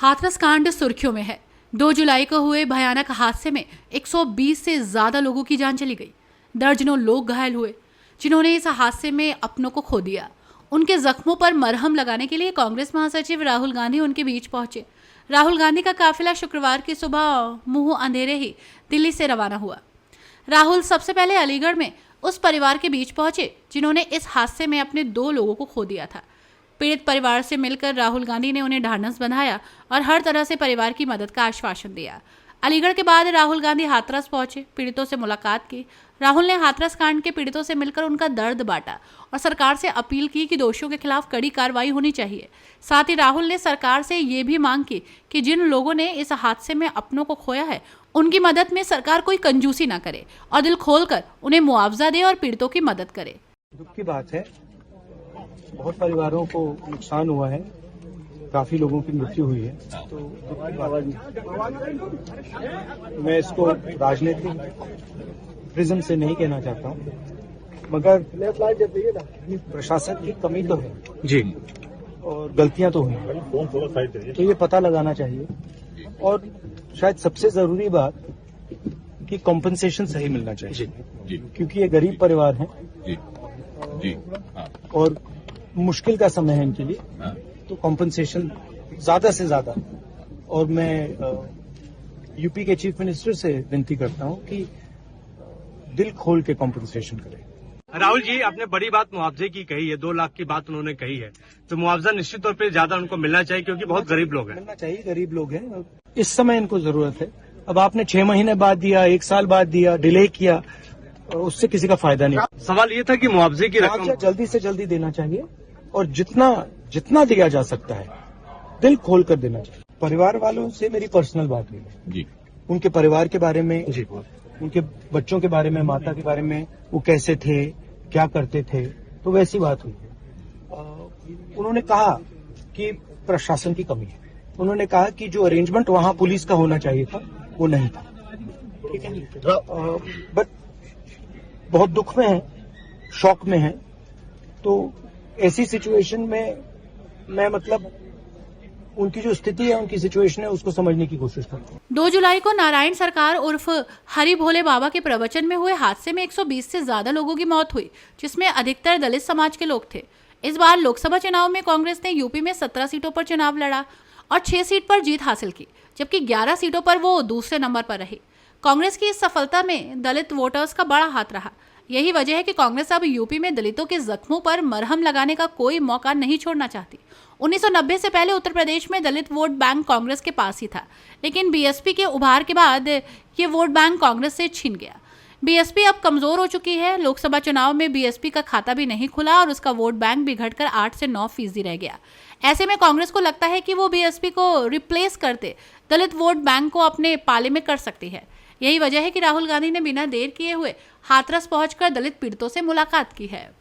हाथरस कांड सुर्खियों में है। 2 जुलाई को हुए भयानक हादसे में 120 से ज्यादा लोगों की जान चली गई। दर्जनों लोग घायल हुए, जिन्होंने इस हादसे में अपनों को खो दिया। उनके जख्मों पर मरहम लगाने के लिए कांग्रेस महासचिव राहुल गांधी उनके बीच पहुंचे। राहुल गांधी का काफिला शुक्रवार की सुबह मुंह अंधेरे ही दिल्ली से रवाना हुआ। राहुल सबसे पहले अलीगढ़ में उस परिवार के बीच पहुंचे जिन्होंने इस हादसे में अपने 2 लोगों को खो दिया था। पीड़ित परिवार से मिलकर राहुल गांधी ने उन्हें ढाढ़स बंधाया और हर तरह से परिवार की मदद का आश्वासन दिया। अलीगढ़ के बाद राहुल गांधी हाथरस पहुंचे, पीड़ितों से मुलाकात की। राहुल ने हाथरस कांड के पीड़ितों से मिलकर उनका दर्द बांटा और सरकार से अपील की कि दोषियों के खिलाफ कड़ी कार्रवाई होनी चाहिए। साथ ही राहुल ने सरकार से ये भी मांग की कि जिन लोगों ने इस हादसे में अपनों को खोया है, उनकी मदद में सरकार कोई कंजूसी न करे और दिल खोलकर उन्हें मुआवजा दे और पीड़ितों की मदद करे। दुख की बात है, बहुत परिवारों को नुकसान हुआ है, काफी लोगों की मृत्यु हुई है, तो दुख की बात है। मैं इसको राजनीतिक प्रिज्म से नहीं कहना चाहता हूँ, मगर प्रशासन की कमी तो है जी, और गलतियां तो हुई हैं, तो ये पता लगाना चाहिए। और शायद सबसे जरूरी बात कि कॉम्पनसेशन सही मिलना चाहिए जी, क्योंकि ये गरीब परिवार हैं जी, जी, और मुश्किल का समय है इनके लिए, तो कॉम्पनसेशन ज्यादा से ज्यादा। और मैं यूपी के चीफ मिनिस्टर से विनती करता हूं कि दिल खोल के कॉम्पनसेशन करें। राहुल जी, आपने बड़ी बात मुआवजे की कही है, 2 लाख की बात उन्होंने कही है, तो मुआवजा निश्चित तौर पे ज्यादा उनको मिलना चाहिए, क्योंकि बहुत गरीब लोग हैं। मिलना चाहिए, गरीब लोग हैं, इस समय इनको जरूरत है। अब आपने 6 महीने बाद दिया, 1 साल बाद दिया, डिले किया, उससे किसी का फायदा नहीं। सवाल ये था कि मुआवजे की रकम जल्दी से जल्दी देना चाहिए, और जितना दिया जा सकता है दिल खोल कर देना चाहिए। परिवार वालों से मेरी पर्सनल बात हुई जी, उनके परिवार के बारे में जी, उनके बच्चों के बारे में, माता के बारे में, वो कैसे थे, क्या करते थे, तो वैसी बात हुई। उन्होंने कहा कि प्रशासन की कमी है। उन्होंने कहा कि जो अरेंजमेंट वहां पुलिस का होना चाहिए था वो नहीं था, ठीक है। बट बहुत दुख में है, शॉक में है, तो ऐसी सिचुएशन में मैं उनकी जो स्थिति है, उनकी सिचुएशन है, उसको समझने की कोशिश करता हूँ। 2 जुलाई को नारायण सरकार उर्फ हरि भोले बाबा के प्रवचन में हुए हादसे में 120 से ज्यादा लोगों की मौत हुई, जिसमें अधिकतर दलित समाज के लोग थे। इस बार लोकसभा चुनाव में कांग्रेस ने यूपी में 17 सीटों पर चुनाव लड़ा और 6 सीट पर जीत हासिल की, जबकि 11 सीटों पर वो दूसरे नंबर पर रही। कांग्रेस की इस सफलता में दलित वोटर्स का बड़ा हाथ रहा। यही वजह है कि कांग्रेस अब यूपी में दलितों के जख्मों पर मरहम लगाने का कोई मौका नहीं छोड़ना चाहती। 1990 से पहले उत्तर प्रदेश में दलित वोट बैंक कांग्रेस के पास ही था, लेकिन बीएसपी के उभार के बाद ये वोट बैंक कांग्रेस से छिन गया। बीएसपी अब कमजोर हो चुकी है। लोकसभा चुनाव में बीएसपी का खाता भी नहीं खुला और उसका वोट बैंक भी घटकर 8 से 9% रह गया। ऐसे में कांग्रेस को लगता है कि वो बीएसपी को रिप्लेस करते दलित वोट बैंक को अपने पाले में कर सकती है। यही वजह है कि राहुल गांधी ने बिना देर किए हुए हाथरस पहुंचकर दलित पीड़ितों से मुलाकात की है।